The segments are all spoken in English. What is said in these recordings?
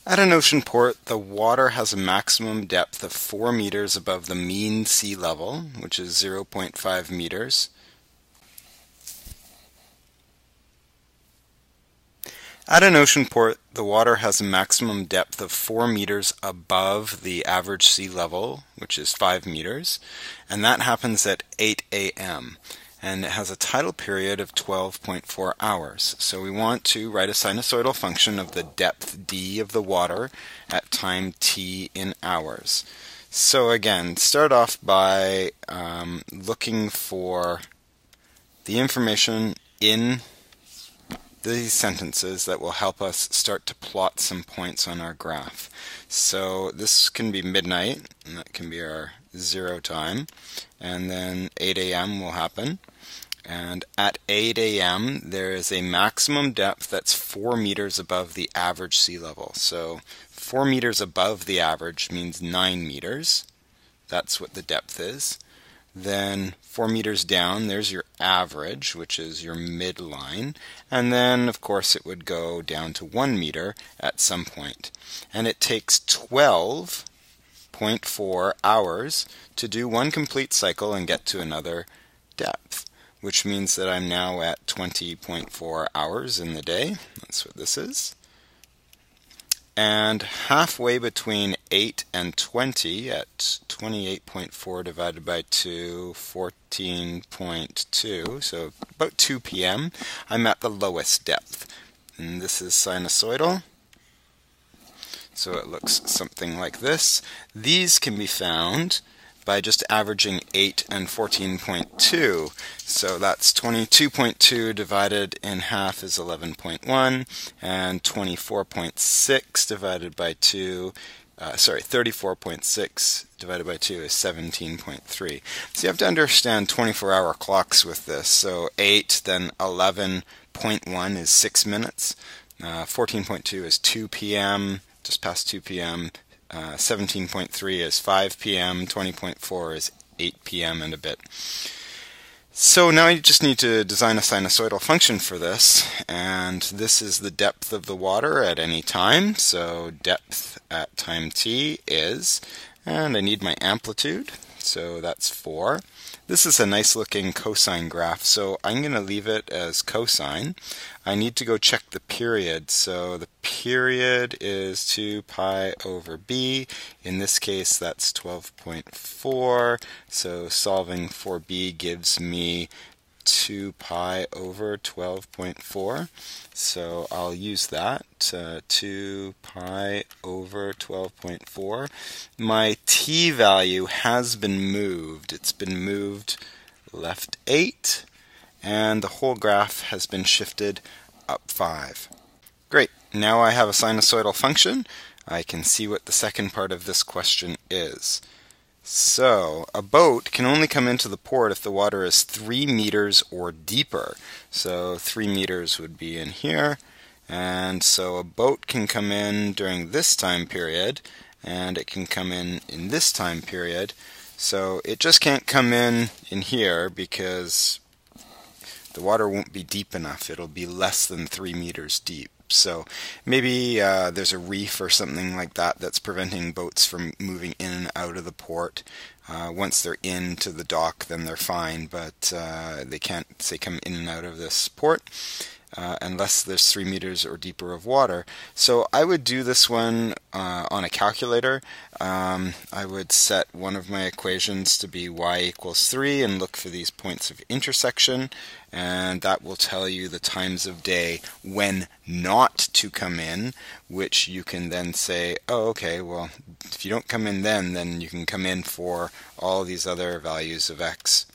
At an ocean port, the water has a maximum depth of 4 meters above the mean sea level, which is 0.5 meters. At an ocean port, the water has a maximum depth of 4 meters above the average sea level, which is 5 meters, and that happens at 8 a.m. And it has a tidal period of 12.4 hours. So we want to write a sinusoidal function of the depth d of the water at time t in hours. So again, start off by looking for the information in these sentences that will help us start to plot some points on our graph. So this can be midnight, and that can be our 0 time, and then 8 a.m. will happen. And at 8 a.m. there is a maximum depth that's 4 meters above the average sea level. So 4 meters above the average means 9 meters. That's what the depth is. Then 4 meters down, there's your average, which is your midline. And then, of course, it would go down to 1 meter at some point. And it takes 12.4 hours to do one complete cycle and get to another depth, which means that I'm now at 20.4 hours in the day. That's what this is. And halfway between 8 and 20, at 28.4 divided by 2, 14.2, so about 2 p.m., I'm at the lowest depth. And this is sinusoidal, so it looks something like this. These can be found by just averaging 8 and 14.2. So that's 22.2 divided in half is 11.1, and 24.6 divided by 2, 34.6 divided by 2 is 17.3. So you have to understand 24-hour clocks with this. So 8, then 11.1 is 6 minutes, 14.2 is 2 p.m., just past 2 p.m., 17.3 is 5 p.m., 20.4 is 8 p.m. and a bit. So now you just need to design a sinusoidal function for this, and this is the depth of the water at any time. So depth at time t is, and I need my amplitude, so that's 4. This is a nice looking cosine graph, so I'm going to leave it as cosine. I need to go check the period, so the period is 2 pi over b. In this case that's 12.4, so solving for b gives me 2 pi over 12.4. So I'll use that, 2 pi over 12.4. My t value has been moved. It's been moved left 8, and the whole graph has been shifted up 5. Great. Now I have a sinusoidal function. I can see what the second part of this question is. So, a boat can only come into the port if the water is 3 meters or deeper. So 3 meters would be in here, and so a boat can come in during this time period, and it can come in this time period. So it just can't come in here because the water won't be deep enough. It'll be less than 3 meters deep. So maybe there's a reef or something like that that's preventing boats from moving in and out of the port. Once they're into the dock, then they're fine, but they can't, say, come in and out of this port unless there's 3 meters or deeper of water. So I would do this one on a calculator. I would set one of my equations to be y equals 3 and look for these points of intersection, and that will tell you the times of day when not to come in, which you can then say, oh, okay, well, if you don't come in then you can come in for all these other values of x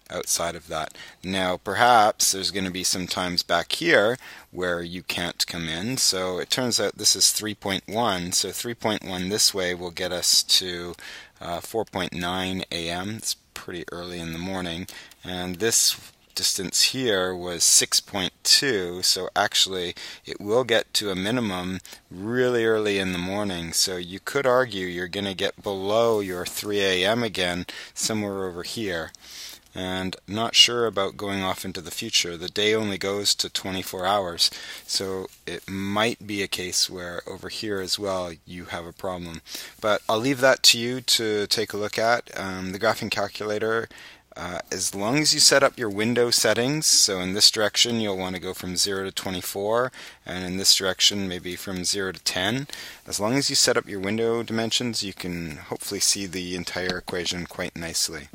outside of that. Now perhaps there's going to be some times back here where you can't come in, so it turns out this is 3.1, so 3.1 this way will get us to 4.9 a.m. It's pretty early in the morning, and this distance here was 6.2, so actually it will get to a minimum really early in the morning. So you could argue you're going to get below your 3 a.m. again somewhere over here. and not sure about going off into the future. The day only goes to 24 hours, so it might be a case where over here as well you have a problem. But I'll leave that to you to take a look at. The graphing calculator, as long as you set up your window settings, so in this direction you'll want to go from 0 to 24, and in this direction maybe from 0 to 10. As long as you set up your window dimensions, you can hopefully see the entire equation quite nicely.